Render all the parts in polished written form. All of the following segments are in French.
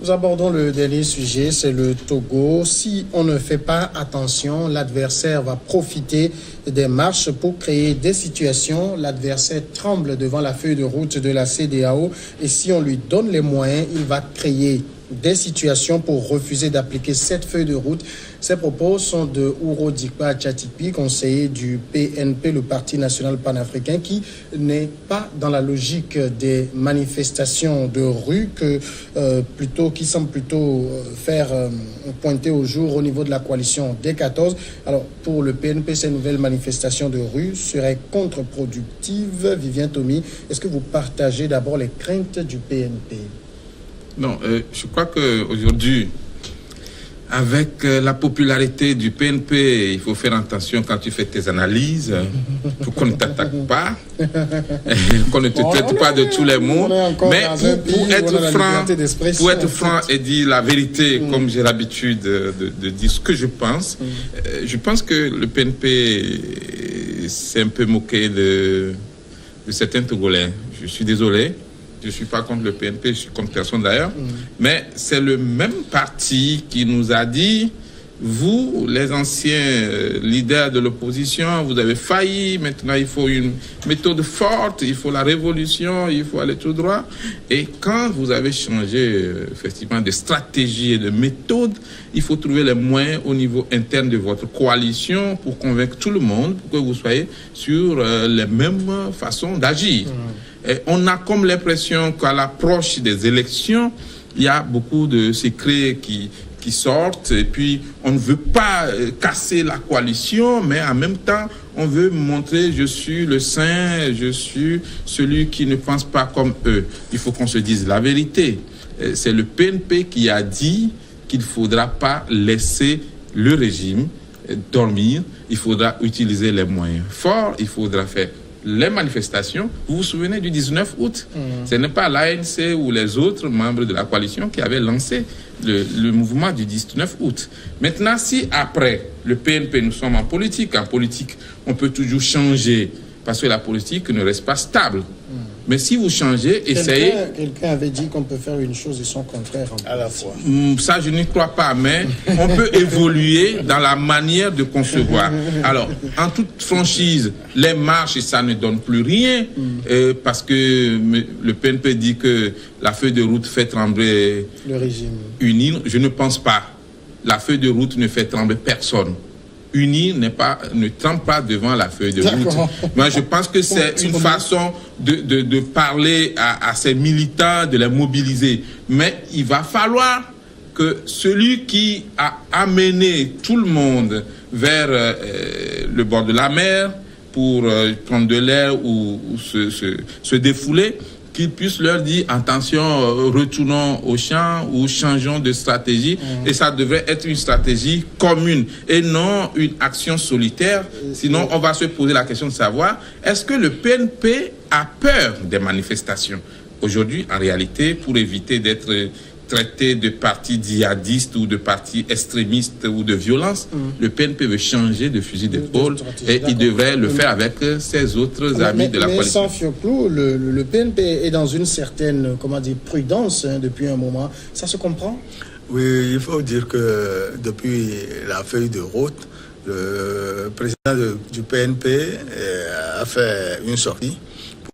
Nous abordons le dernier sujet, c'est le Togo. Si on ne fait pas attention, l'adversaire va profiter des marches pour créer des situations. L'adversaire tremble devant la feuille de route de la CEDEAO et si on lui donne les moyens, il va créer des situations pour refuser d'appliquer cette feuille de route. Ces propos sont de Ouro Dikpa Tchatipi, conseiller du PNP, le Parti national panafricain, qui n'est pas dans la logique des manifestations de rue, qui semble plutôt faire pointer au jour au niveau de la coalition D14. Alors, pour le PNP, ces nouvelles manifestations de rue seraient contre-productives. Vivien Tomi, est-ce que vous partagez d'abord les craintes du PNP? Non, je crois qu'aujourd'hui, avec la popularité du PNP, il faut faire attention quand tu fais tes analyses, pour qu'on ne t'attaque pas, qu'on ne te traite pas de tous les mots. Mais pour être franc et dire la vérité, comme j'ai l'habitude de dire ce que je pense que le PNP s'est un peu moqué de certains Togolais. Je suis désolé. Je ne suis pas contre le PNP, je suis contre personne d'ailleurs. Mais c'est le même parti qui nous a dit, vous, les anciens leaders de l'opposition, vous avez failli, maintenant il faut une méthode forte, il faut la révolution, il faut aller tout droit. Et quand vous avez changé effectivement de stratégie et de méthode, il faut trouver les moyens au niveau interne de votre coalition pour convaincre tout le monde, pour que vous soyez sur les mêmes façons d'agir. Et on a comme l'impression qu'à l'approche des élections, il y a beaucoup de secrets qui sortent et puis on ne veut pas casser la coalition, mais en même temps, on veut montrer je suis le saint, je suis celui qui ne pense pas comme eux. Il faut qu'on se dise la vérité. C'est le PNP qui a dit qu'il ne faudra pas laisser le régime dormir, il faudra utiliser les moyens forts, il faudra faire les manifestations. Vous vous souvenez du 19 août? Ce n'est pas l'ANC ou les autres membres de la coalition qui avaient lancé le mouvement du 19 août. Maintenant, si après le PNP, nous sommes en politique, on peut toujours changer parce que la politique ne reste pas stable. Mais si vous changez, essayez... Quelqu'un avait dit qu'on peut faire une chose et son contraire à la fois. Ça, je n'y crois pas, mais on peut évoluer dans la manière de concevoir. Alors, en toute franchise, les marches, ça ne donne plus rien, parce que le PNP dit que la feuille de route fait trembler le régime. UNIR. Je ne pense pas. La feuille de route ne fait trembler personne. UNIR ne tremble pas devant la feuille de route. Moi, je pense que c'est une façon de parler à ces militants, de les mobiliser. Mais il va falloir que celui qui a amené tout le monde vers le bord de la mer pour prendre de l'air ou se défouler, qu'il puisse leur dire, attention, retournons au champ ou changeons de stratégie. Et ça devrait être une stratégie commune et non une action solitaire. Sinon, on va se poser la question de savoir, est-ce que le PNP a peur des manifestations? Aujourd'hui, en réalité, pour éviter d'être traité de parti djihadiste ou de parti extrémiste ou de violence, le PNP veut changer de fusil d'épaule et il devrait le faire avec ses autres amis de la coalition. Mais sans Fioclou, le PNP est dans une certaine, prudence depuis un moment. Ça se comprend? Oui, il faut dire que depuis la feuille de route, le président du PNP a fait une sortie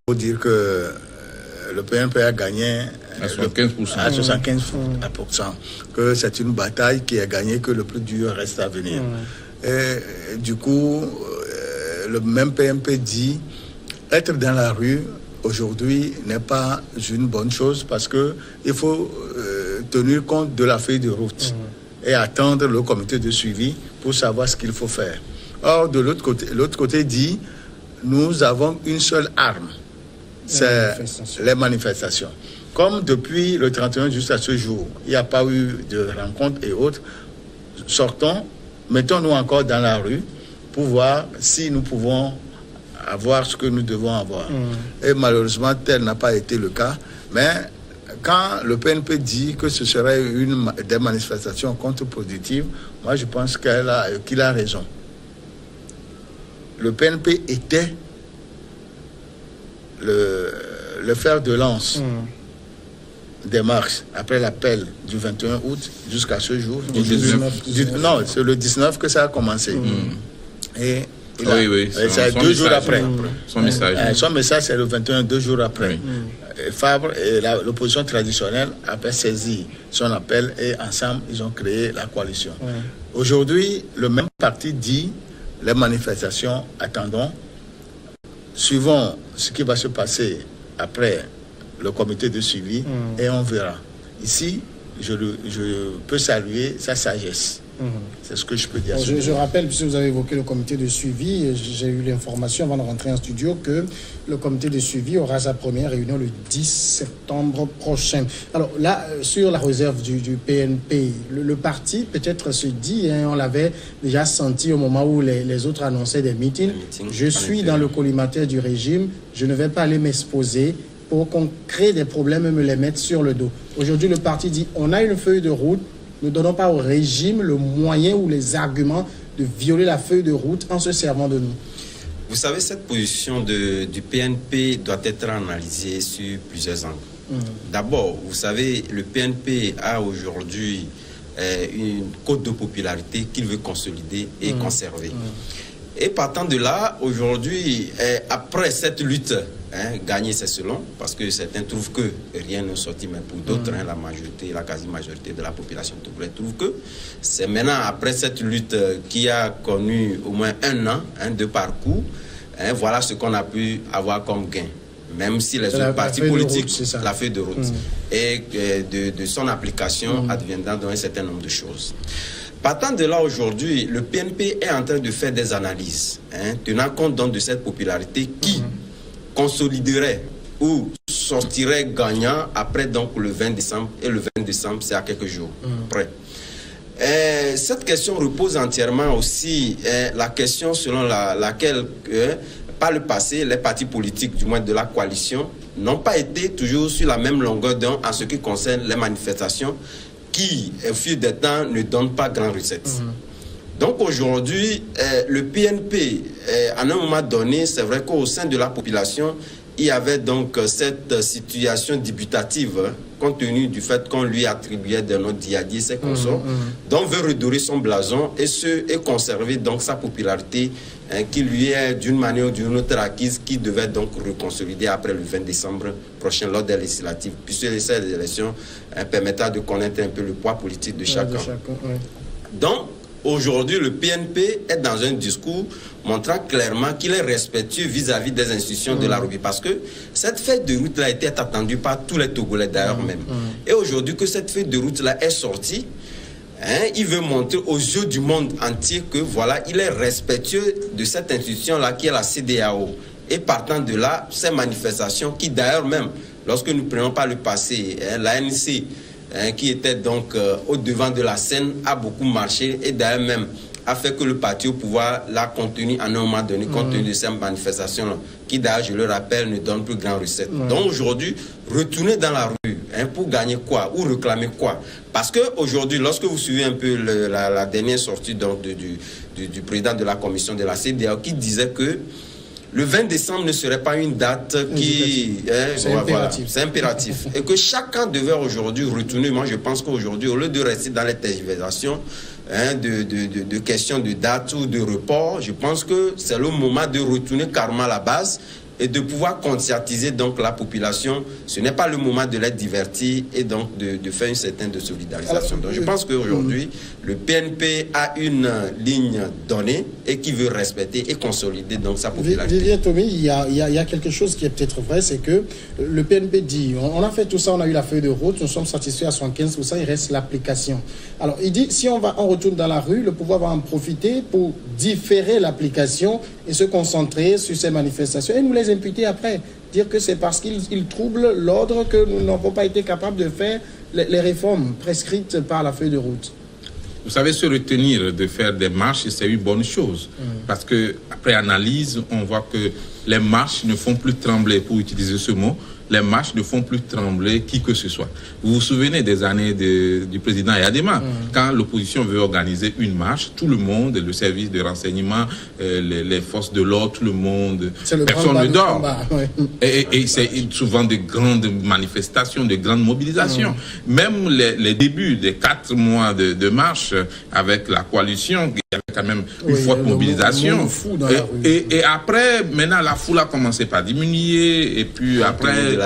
pour dire que le PNP a gagné à 75%. Que c'est une bataille qui est gagnée, que le plus dur reste à venir. Et du coup, le même PNP dit être dans la rue aujourd'hui n'est pas une bonne chose parce que il faut tenir compte de la feuille de route et attendre le comité de suivi pour savoir ce qu'il faut faire. Or, de l'autre côté dit nous avons une seule arme. C'est les manifestations. Comme depuis le 31 jusqu'à ce jour, il n'y a pas eu de rencontres et autres, sortons, mettons-nous encore dans la rue pour voir si nous pouvons avoir ce que nous devons avoir. Et malheureusement, tel n'a pas été le cas. Mais quand le PNP dit que ce serait des manifestations contre-productives, moi je pense qu'il a raison. Le PNP était le fer de lance des marches après l'appel du 21 août jusqu'à ce jour. Non, c'est le 19 que ça a commencé. Et c'est 2 jours après. Son message. Son message, c'est le 21, 2 jours après. Fabre et l'opposition traditionnelle avaient saisi son appel et ensemble, ils ont créé la coalition. Aujourd'hui, le même parti dit les manifestations, attendons, suivons ce qui va se passer après le comité de suivi et on verra. Ici, je peux saluer sa sagesse. C'est ce que je peux dire. Je rappelle, puisque vous avez évoqué le comité de suivi, j'ai eu l'information avant de rentrer en studio que le comité de suivi aura sa première réunion le 10 septembre prochain. Alors là, sur la réserve du PNP, le parti peut-être se dit, on l'avait déjà senti au moment où les autres annonçaient des meetings, je suis dans le collimateur du régime, je ne vais pas aller m'exposer pour qu'on crée des problèmes et me les mette sur le dos. Aujourd'hui, le parti dit, on a une feuille de route, ne donnons pas au régime le moyen ou les arguments de violer la feuille de route en se servant de nous. Vous savez, cette position du PNP doit être analysée sur plusieurs angles. D'abord, vous savez, le PNP a aujourd'hui une cote de popularité qu'il veut consolider et conserver. Et partant de là, aujourd'hui, après cette lutte, gagner c'est selon, parce que certains trouvent que rien n'est sorti, mais pour d'autres, la majorité, la quasi-majorité de la population togolaise trouve que c'est maintenant, après cette lutte qui a connu au moins 1 an de parcours, voilà ce qu'on a pu avoir comme gain. Même si les autres partis politiques, la feuille de route, et de son application adviendra dans un certain nombre de choses. Partant de là, aujourd'hui, le PNP est en train de faire des analyses, tenant compte donc de cette popularité qui consoliderait ou sortirait gagnant après donc le 20 décembre. Et le 20 décembre, c'est à quelques jours près. Cette question repose entièrement aussi la question selon laquelle, par le passé, les partis politiques, du moins de la coalition, n'ont pas été toujours sur la même longueur d'onde en ce qui concerne les manifestations qui, au fil des temps, ne donnent pas grand recette. Donc aujourd'hui, le PNP, à un moment donné, c'est vrai qu'au sein de la population, il y avait donc cette situation débutative, compte tenu du fait qu'on lui attribuait des noms d'Iadi et ses consorts, dont veut redorer son blason et conserver donc sa popularité qui lui est d'une manière ou d'une autre acquise, qui devait donc reconsolider après le 20 décembre prochain lors des législatives, puisque ces élections permettra de connaître un peu le poids politique de chacun. Donc, aujourd'hui, le PNP est dans un discours montrant clairement qu'il est respectueux vis-à-vis des institutions de la République. Parce que cette feuille de route-là était attendue par tous les Togolais d'ailleurs même. Et aujourd'hui que cette feuille de route-là est sortie, il veut montrer aux yeux du monde entier que voilà, il est respectueux de cette institution-là qui est la CEDEAO. Et partant de là, ces manifestations qui d'ailleurs même, lorsque nous prenons par le passé, l'ANC, qui était donc au devant de la scène, a beaucoup marché et d'ailleurs même a fait que le parti au pouvoir l'a contenu à un moment donné, compte tenu de ces manifestations qui d'ailleurs, je le rappelle, ne donnent plus grand recette. Donc aujourd'hui, retourner dans la rue pour gagner quoi ou réclamer quoi? Parce qu'aujourd'hui, lorsque vous suivez un peu la dernière sortie donc, du président de la commission de la CEDEAO qui disait que le 20 décembre ne serait pas une date qui... c'est impératif. Et que chacun devait aujourd'hui retourner. Moi, je pense qu'aujourd'hui, au lieu de rester dans les tergiversations de questions de date ou de report, je pense que c'est le moment de retourner carrément à la base et de pouvoir conscientiser donc la population. Ce n'est pas le moment de les divertir et donc de faire une certaine de solidarisation. Donc je pense qu'aujourd'hui, le PNP a une ligne donnée et qui veut respecter et consolider donc sa popularité. Vivier Tommy, il y a quelque chose qui est peut-être vrai, c'est que le PNP dit, on a fait tout ça, on a eu la feuille de route, nous sommes satisfaits à 75%, il reste l'application. Alors il dit, si on retourne dans la rue, le pouvoir va en profiter pour différer l'application et se concentrer sur ces manifestations et nous les imputer après, dire que c'est parce qu'ils troublent l'ordre que nous n'avons pas été capables de faire les réformes prescrites par la feuille de route. Vous savez, se retenir de faire des marches, c'est une bonne chose. Parce que après analyse, on voit que les marches ne font plus trembler, pour utiliser ce mot, les marches ne font plus trembler qui que ce soit. Vous vous souvenez des années du président Yadema, quand l'opposition veut organiser une marche, tout le monde, le service de renseignement, les forces de l'ordre, tout le monde, personne ne dort. Et c'est souvent de grandes manifestations, de grandes mobilisations. Même les débuts des 4 mois de marche avec la coalition, il y avait quand même une forte mobilisation. Et après, maintenant, la foule a commencé par diminuer, et puis après,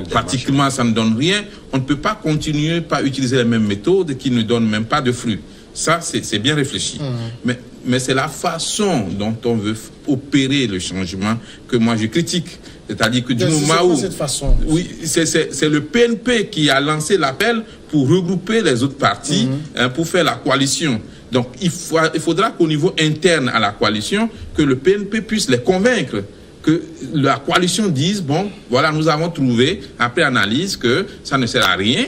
pratiquement, ça ne donne rien. On ne peut pas continuer par utiliser les mêmes méthodes qui ne donnent même pas de fruits. Ça, c'est bien réfléchi. Mais c'est la façon dont on veut opérer le changement que moi je critique. C'est-à-dire que du moment où... cette façon. Oui, c'est le PNP qui a lancé l'appel pour regrouper les autres partis, pour faire la coalition. Donc, il faudra qu'au niveau interne à la coalition, que le PNP puisse les convaincre, que la coalition dise, bon, voilà, nous avons trouvé, après analyse, que ça ne sert à rien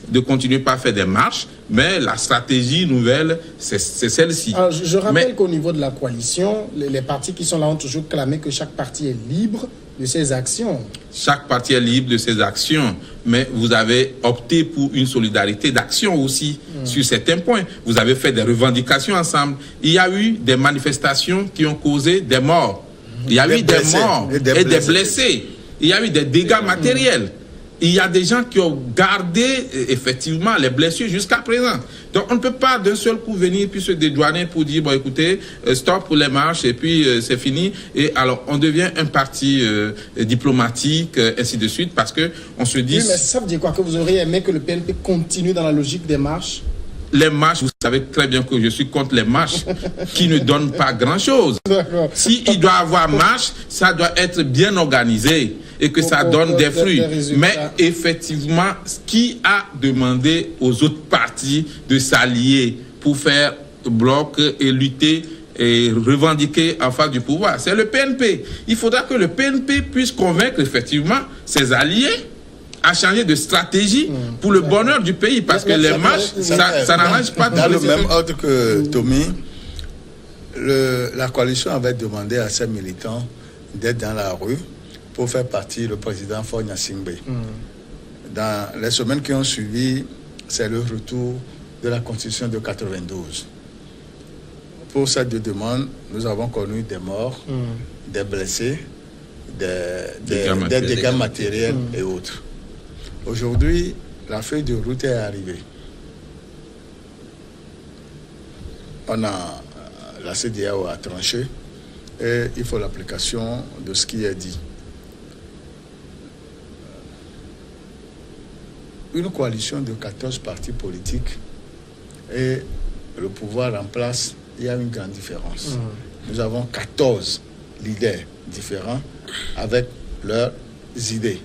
de continuer par faire des marches, mais la stratégie nouvelle, c'est celle-ci. Je rappelle qu'au niveau de la coalition, les partis qui sont là ont toujours clamé que chaque parti est libre de ses actions. Chaque parti est libre de ses actions, mais vous avez opté pour une solidarité d'action aussi sur certains points. Vous avez fait des revendications ensemble. Il y a eu des manifestations qui ont causé des morts. Il y a eu des morts et des blessés. Il y a eu des dégâts matériels. Il y a des gens qui ont gardé effectivement les blessures jusqu'à présent. Donc on ne peut pas d'un seul coup venir puis se dédouaner pour dire, bon écoutez, stop pour les marches et puis c'est fini. Et alors on devient un parti diplomatique, ainsi de suite, parce que on se dit... Oui, mais ça veut dire quoi? Que vous auriez aimé que le PNP continue dans la logique des marches? Les marches, vous savez très bien que je suis contre les marches qui ne donnent pas grand-chose. S'il doit y avoir marche, ça doit être bien organisé et que ça donne des fruits. Mais effectivement, qui a demandé aux autres partis de s'allier pour faire bloc et lutter et revendiquer en face du pouvoir? C'est le PNP. Il faudra que le PNP puisse convaincre effectivement ses alliés à changer de stratégie pour le bonheur du pays, parce que les marches, ça n'arrange pas. Dans le même ordre que Tommy, la coalition avait demandé à ses militants d'être dans la rue pour faire partie le président Faure Gnassingbé. Dans les semaines qui ont suivi, c'est le retour de la Constitution de 92. Pour cette demande, nous avons connu des morts, des blessés, des dégâts matériels et autres. Aujourd'hui, la feuille de route est arrivée. La CEDEAO a tranché et il faut l'application de ce qui est dit. Une coalition de 14 partis politiques et le pouvoir en place, il y a une grande différence. Nous avons 14 leaders différents avec leurs idées.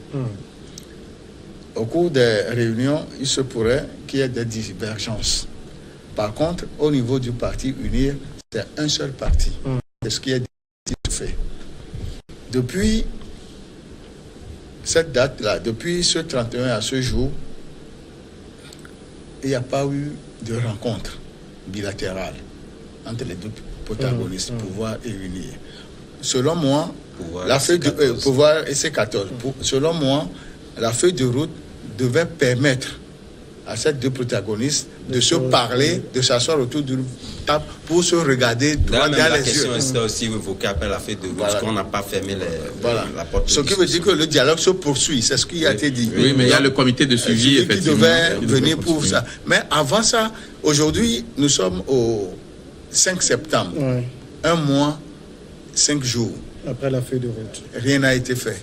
Au cours des réunions, il se pourrait qu'il y ait des divergences. Par contre, au niveau du parti UNIR, c'est un seul parti. C'est ce qui est fait. Depuis cette date-là, depuis ce 31 à ce jour, il n'y a pas eu de rencontre bilatérale entre les deux protagonistes, pouvoir et UNIR. Selon moi, la feuille de pouvoir et C14. Selon moi, la feuille de route devait permettre à ces deux protagonistes de se parler, de s'asseoir autour d'une table pour se regarder droit dans les yeux. La question est aussi évoquée après la feuille de route, parce qu'on n'a pas fermé la porte. Ce qui veut dire que le dialogue se poursuit, c'est ce qui a été dit. Oui, mais il y a le comité de suivi, effectivement, qui devait venir pour ça. Mais avant ça, aujourd'hui, nous sommes au 5 septembre. Un mois, 5 jours. Après la feuille de route. Rien n'a été fait.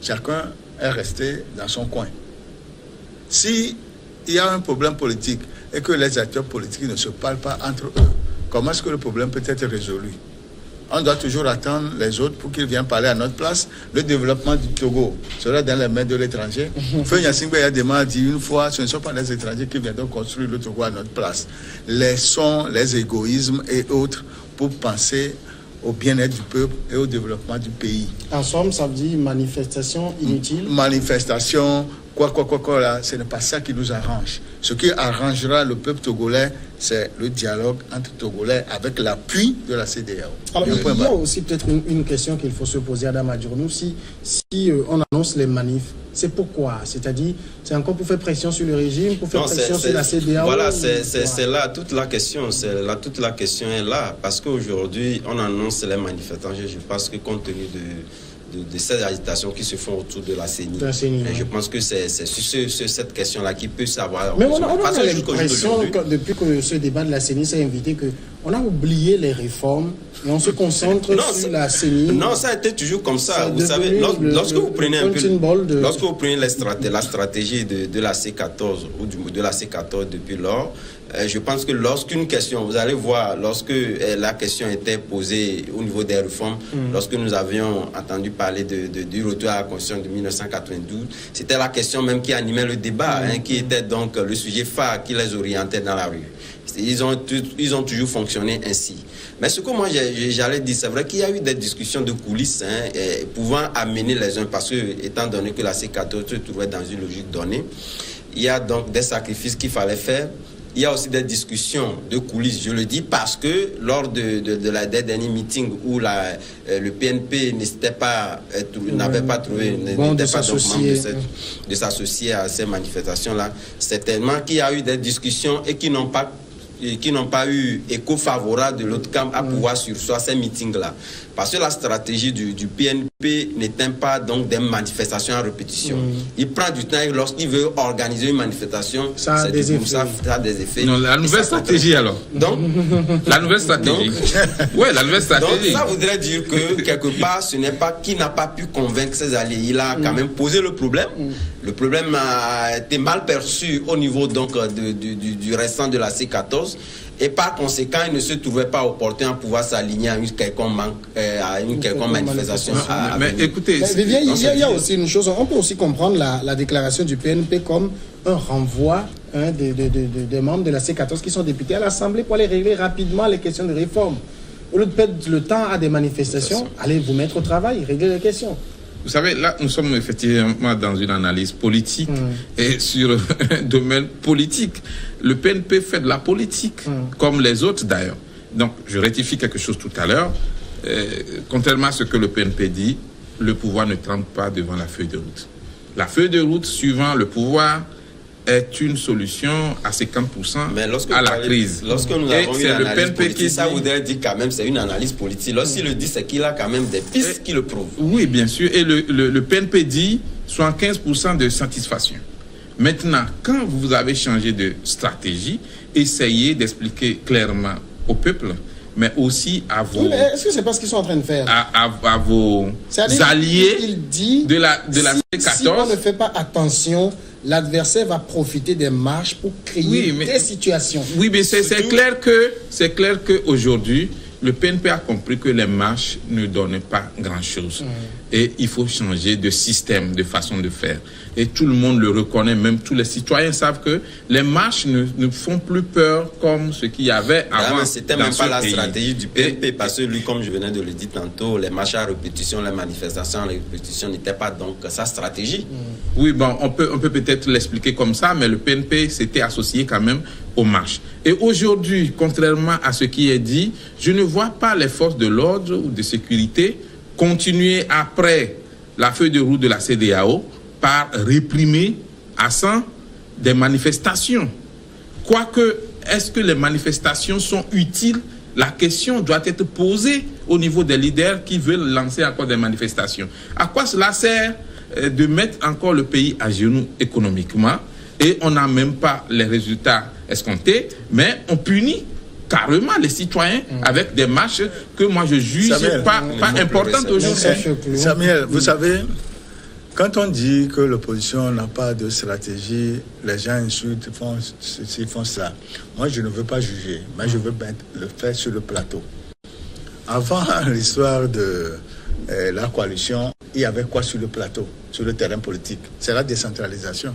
Chacun est resté dans son coin. Si il y a un problème politique et que les acteurs politiques ne se parlent pas entre eux, comment est-ce que le problème peut être résolu? On doit toujours attendre les autres pour qu'ils viennent parler à notre place. Le développement du Togo sera dans les mains de l'étranger. Faure Gnassingbé a dit une fois, ce ne sont pas les étrangers qui viendront construire le Togo à notre place. Laissons les égoïsmes et autres pour penser au bien-être du peuple et au développement du pays. En somme, ça veut dire manifestation inutile. Manifestation, quoi, là, ce n'est pas ça qui nous arrange. Ce qui arrangera le peuple togolais, c'est le dialogue entre Togolais avec l'appui de la CEDEAO. Alors, il y a aussi peut-être une question qu'il faut se poser à Adama Diounou. Si on annonce les manifs, c'est pourquoi? C'est-à-dire, c'est encore pour faire pression sur le régime, pour faire pression sur la CEDEAO? Voilà, c'est là toute la question. Toute la question est là. Parce qu'aujourd'hui, on annonce les manifestants. Je pense que compte tenu de ces agitations qui se font autour de la CENI. Je pense que c'est sur cette question-là qui peut savoir. Mais on a l'impression, depuis que ce débat de la CENI s'est invité, qu'on a oublié les réformes et on se concentre sur la CENI. Non, ça a été toujours comme ça. Vous savez, lorsque vous prenez la stratégie de la C14 ou de la C14 depuis lors, je pense que lorsqu'une question, vous allez voir, lorsque la question était posée au niveau des réformes, lorsque nous avions entendu parler du retour à la Constitution de 1992, c'était la question même qui animait le débat, qui était donc le sujet phare qui les orientait dans la rue. Ils ont toujours fonctionné ainsi. Mais ce que moi j'allais dire, c'est vrai qu'il y a eu des discussions de coulisses pouvant amener les uns, parce que étant donné que la C14 se trouvait dans une logique donnée, il y a donc des sacrifices qu'il fallait faire. Il y a aussi des discussions de coulisses, je le dis, parce que lors des derniers meetings où le PNP n'avait pas trouvé de s'associer à ces manifestations-là, c'est tellement qu'il y a eu des discussions et qui n'ont pas eu écho favorable de l'autre camp à pouvoir surseoir ces meetings-là. Parce que la stratégie du PNP n'éteint pas donc des manifestations à répétition. Il prend du temps et lorsqu'il veut organiser une manifestation, ça a des effets. Non, la nouvelle stratégie alors. Donc, la nouvelle stratégie. Oui, la nouvelle stratégie. Donc, ça voudrait dire que quelque part, ce n'est pas qui n'a pas pu convaincre ses alliés. Il a quand même posé le problème. Le problème a été mal perçu au niveau donc du restant de la C14. Et par conséquent, il ne se trouvait pas opportun à pouvoir s'aligner à une quelconque manifestation. Mais écoutez, il y a aussi une chose, on peut aussi comprendre la déclaration du PNP comme un renvoi des membres de la C14 qui sont députés à l'Assemblée pour aller régler rapidement les questions de réforme. Au lieu de perdre le temps à des manifestations, allez vous mettre au travail, régler les questions. Vous savez, là, nous sommes effectivement dans une analyse politique et sur un domaine politique. Le PNP fait de la politique, comme les autres d'ailleurs. Donc, je rectifie quelque chose tout à l'heure. Contrairement à ce que le PNP dit, le pouvoir ne tremble pas devant la feuille de route. La feuille de route suivant le pouvoir est une solution à 50% à la crise. Lorsque nous avons eu l'analyse politique, ça voudrait dire quand même c'est une analyse politique. Lorsqu'il le dit, c'est qu'il a quand même des pistes qui le prouvent. Oui, bien sûr. Et le PNP dit 75% de satisfaction. Maintenant, quand vous avez changé de stratégie, essayez d'expliquer clairement au peuple, mais aussi à vos... Oui, mais est-ce que c'est pas ce qu'ils sont en train de faire? À vos alliés de la C14. Si on ne fait pas attention, l'adversaire va profiter des marches pour créer des situations. Oui, mais c'est clair que aujourd'hui, le PNP a compris que les marches ne donnent pas grand-chose. Et il faut changer de système, de façon de faire. Et tout le monde le reconnaît, même tous les citoyens savent que les marches ne font plus peur comme ce qu'il y avait avant. C'était même pas la stratégie du PNP, parce que lui, comme je venais de le dire tantôt, les marches à répétition, les manifestations à répétition n'étaient pas donc sa stratégie. Oui, bon, on peut peut-être l'expliquer comme ça, mais le PNP s'était associé quand même aux marches. Et aujourd'hui, contrairement à ce qui est dit, je ne vois pas les forces de l'ordre ou de sécurité continuer après la feuille de route de la CEDEAO par réprimer à 100 des manifestations. Quoique, est-ce que les manifestations sont utiles? La question doit être posée au niveau des leaders qui veulent lancer encore des manifestations. À quoi cela sert de mettre encore le pays à genoux économiquement et on n'a même pas les résultats escomptés, mais on punit carrément les citoyens avec des marches que moi je juge pas importantes aujourd'hui. Samuel, vous savez, quand on dit que l'opposition n'a pas de stratégie, les gens insultent, font ceci, font ça. Moi, je ne veux pas juger, mais je veux le faire sur le plateau. Avant l'histoire de la coalition, il y avait quoi sur le plateau, sur le terrain politique? C'est la décentralisation.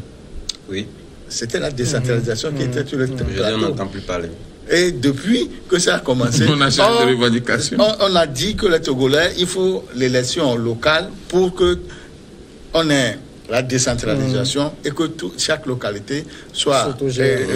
Oui. C'était la décentralisation qui était sur le plateau. Je n'en entends plus parler. Et depuis que ça a commencé, on a changé de revendication. On a dit que les Togolais, il faut l'élection locale pour que on ait la décentralisation et que chaque localité soit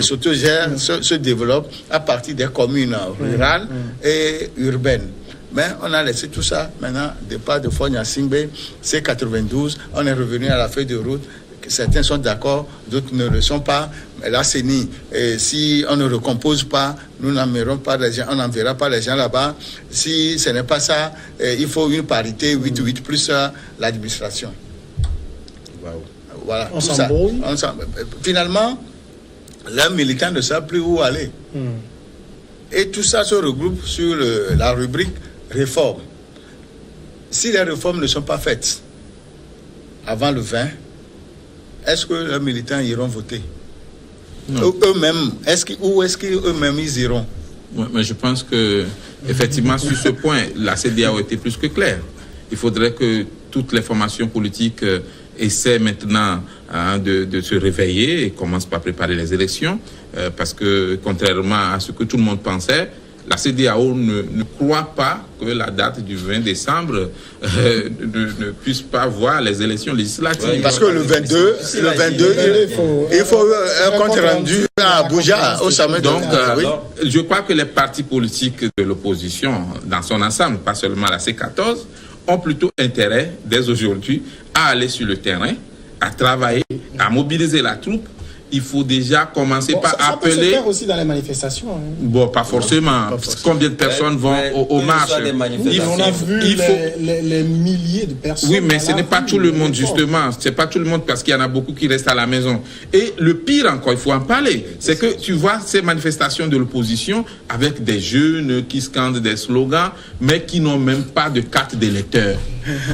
s'autogère, se développe à partir des communes rurales et urbaines. Mais on a laissé tout ça. Maintenant, départ de Fogna Singbe, C92, on est revenu à la feuille de route. Certains sont d'accord, d'autres ne le sont pas. La CENI, si on ne recompose pas, nous n'enverrons pas les gens, on n'enverra pas les gens là-bas. Si ce n'est pas ça, il faut une parité 8-8 plus l'administration. Wow. Voilà. On s'embrouille. Finalement, les militants ne savent plus où aller. Et tout ça se regroupe sur la rubrique réforme. Si les réformes ne sont pas faites avant le 20, est-ce que les militants iront voter? Eux-mêmes, où est-ce qu'eux-mêmes ils iront? Ouais, mais je pense que effectivement sur ce point, la CEDEAO a été plus que claire. Il faudrait que toutes les formations politiques essaient maintenant de se réveiller et commencent par préparer les élections, parce que contrairement à ce que tout le monde pensait, la CEDEAO ne croit pas que la date du 20 décembre ne puisse pas voir les élections législatives. Ouais, parce que le 22, il faut un compte rendu à Abuja, au sommet. Donc, je crois que les partis politiques de l'opposition, dans son ensemble, pas seulement la C14, ont plutôt intérêt, dès aujourd'hui, à aller sur le terrain, à travailler, à mobiliser la troupe. Il faut déjà commencer par appeler... Ça peut se faire aussi dans les manifestations. Hein. Bon, pas forcément. Combien de personnes vont aux marches? On a vu les milliers de personnes. Oui, mais ce n'est pas tout le monde, justement. Ce n'est pas tout le monde parce qu'il y en a beaucoup qui restent à la maison. Et le pire encore, il faut en parler, c'est que tu vois ces manifestations de l'opposition avec des jeunes qui scandent des slogans, mais qui n'ont même pas de carte d'électeur.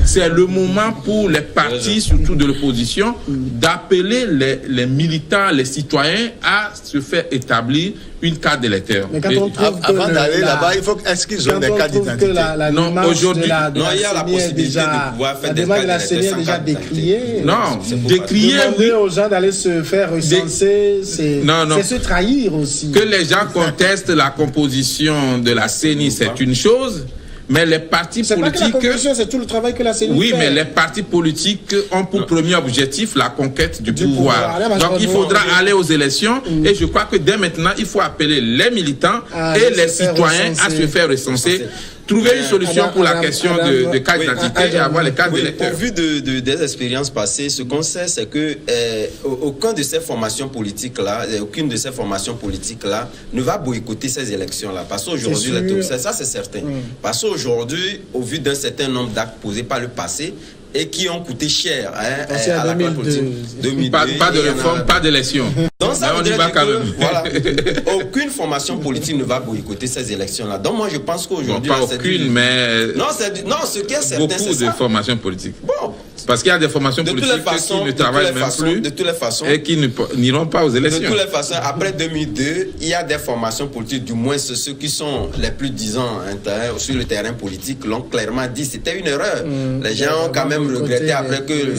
C'est le moment pour les partis, surtout de l'opposition, d'appeler les militants, les citoyens à se faire établir une carte d'électeur. Mais quand on trouve avant d'aller là-bas, il faut est-ce qu'ils ont des cartes d'identité? Non, aujourd'hui, il y a la possibilité de pouvoir faire des cartes de la CENI est déjà décriée. Non, décriée, oui. Aux gens d'aller se faire recenser, c'est se trahir aussi. Que les gens contestent la composition de la CENI, c'est une chose. Mais les partis politiques... C'est tout le travail que la CENI fait. Oui, mais les partis politiques ont pour premier objectif la conquête du pouvoir. Donc il faudra aller aux élections et je crois que dès maintenant, il faut appeler les militants et les citoyens à se faire recenser. Trouver une solution pour la question de carte d'identité et avoir les cartes d'électeurs. Au vu des expériences passées, ce qu'on sait, c'est que aucune de ces formations politiques-là ne va boycotter ces élections-là. Parce qu'aujourd'hui, ça c'est certain. Parce qu'aujourd'hui, au vu d'un certain nombre d'actes posés par le passé, et qui ont coûté cher à la classe politique. 2002, pas de réforme, pas d'élection. Donc ça on y va quand même. Voilà, aucune formation politique ne va boycotter ces élections-là. Donc moi je pense qu'aujourd'hui... Pas aucune, mais... Non, ce qui est certain, c'est ça. Beaucoup de formations politiques. Bon. Parce qu'il y a des formations politiques qui ne travaillent même plus de toutes les façons, et qui n'iront pas aux élections. De toutes les façons, après 2002, il y a des formations politiques, du moins ceux qui sont les plus, disons, sur le terrain politique, l'ont clairement dit c'était une erreur. Les gens ont quand même regretté après que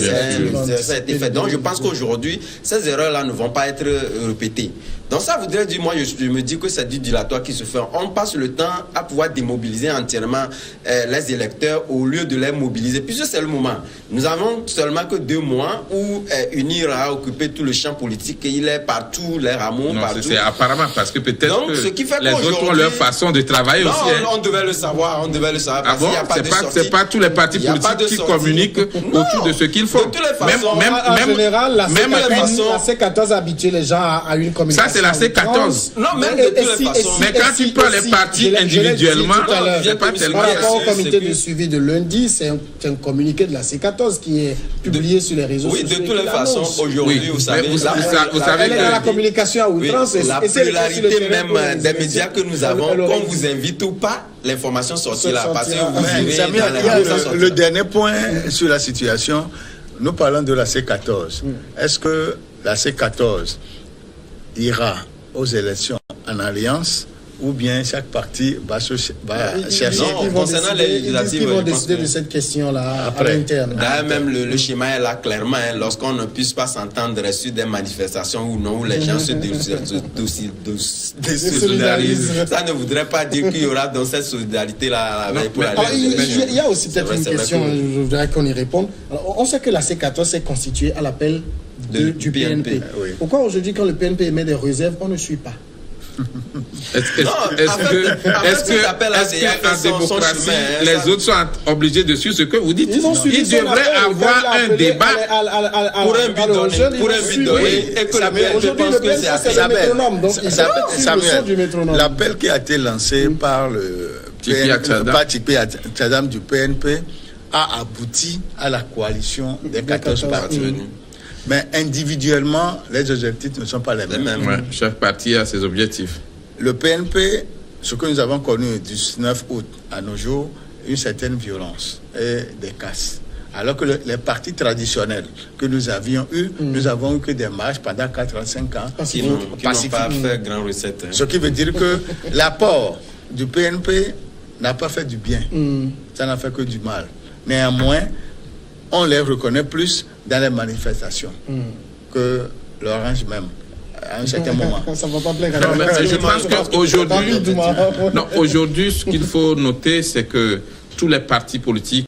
ça a été fait. Donc je pense qu'aujourd'hui, ces erreurs-là ne vont pas être répétées. Donc ça voudrait dire, moi je me dis que c'est du dilatoire qui se fait. On passe le temps à pouvoir démobiliser entièrement les électeurs au lieu de les mobiliser, puisque c'est le moment. Nous avons seulement que 2 mois où UNIR a occupé tout le champ politique et il est partout, les rameaux, partout. C'est apparemment parce que peut-être donc, que les autres ont leur façon de travailler aussi. Non, on devait le savoir, Ah bon? C'est pas tous les partis politiques qui communiquent autour de ce qu'ils font. De toutes les façons, en général, la C14 habitue les gens à une communication. C'est la C14. Non, même de toutes les façons. Mais quand tu prends les partis individuellement, c'est pas tellement... Par rapport au comité de suivi de lundi, c'est un communiqué de la C14 qui est publié sur les réseaux sociaux. Oui, de toutes les façons, aujourd'hui, vous savez... Vous savez que la communication à outrance... La pluralité même des médias que nous avons, qu'on vous invite ou pas, l'information sortira. Parce que vous le dernier point sur la situation, nous parlons de la C14. Est-ce que la C14 ira aux élections en alliance ou bien chaque parti va chercher. Non, concernant les législatives, ils vont décider de cette question-là à l'interne. D'ailleurs, même le schéma est là clairement. Lorsqu'on ne puisse pas s'entendre sur des manifestations ou non, où les gens se désolidarisent, ça ne voudrait pas dire qu'il y aura dans cette solidarité-là. Il y a aussi peut-être une question, je voudrais qu'on y réponde. Alors, on sait que la C14 s'est constituée à l'appel du PNP. Oui. Pourquoi aujourd'hui, quand le PNP émet des réserves, on ne suit pas? Est-ce que en démocratie, les autres sont obligés de suivre ce que vous dites? Il devrait avoir un débat pour un but donné et que le PNP pense que c'est Samuel, l'appel qui a été lancé par le Tikpi Tchadam du PNP a abouti à la coalition des 14 partis. Mais individuellement, les objectifs ne sont pas les mêmes. Ouais, chaque parti a ses objectifs. Le PNP, ce que nous avons connu du 9 août à nos jours, une certaine violence et des casses. Alors que les partis traditionnels que nous avions eus, nous avons eu que des marches pendant 4 ans, 5 ans. Qui n'ont pas fait grand recette. Ce qui veut dire que l'apport du PNP n'a pas fait du bien. Ça n'a fait que du mal. Néanmoins, on les reconnaît plus dans les manifestations que l'Orange même, à un certain moment. Ça va pas plaire. Non, mais je pense qu'aujourd'hui, ce qu'il faut noter, c'est que tous les partis politiques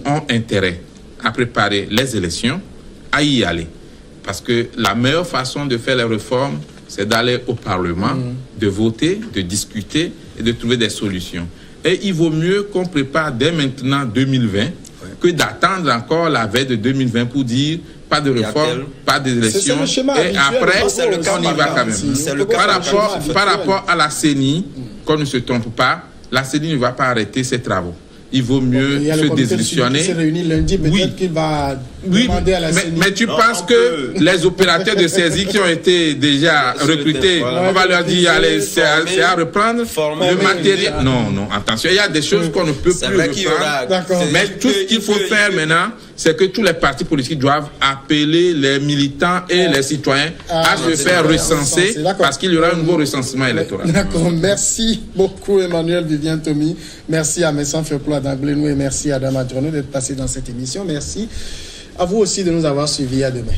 ont intérêt à préparer les élections, à y aller. Parce que la meilleure façon de faire les réformes, c'est d'aller au Parlement, de voter, de discuter et de trouver des solutions. Et il vaut mieux qu'on prépare dès maintenant 2020 que d'attendre encore la veille de 2020 pour dire pas de réforme, pas d'élection, et après, on y va quand même. Par rapport à la CENI, qu'on ne se trompe pas, la CENI ne va pas arrêter ses travaux. Il vaut mieux se désillusionner. Il se réunit lundi, peut-être qu'il va demander à la CENI. Mais tu penses que les opérateurs de saisie qui ont été déjà recrutés, on va leur dire, allez, c'est à reprendre le matériel. Non, attention, il y a des choses qu'on ne peut plus reprendre. Mais tout ce qu'il faut faire maintenant, c'est que tous les partis politiques doivent appeler les militants et les citoyens à se faire recenser parce qu'il y aura un nouveau recensement électoral. D'accord, merci beaucoup Emmanuel Vivien Tomi. Merci à Messan Fioclo d'Anglenou et merci à Adama Adjono d'être passé dans cette émission. Merci à vous aussi de nous avoir suivis. À demain.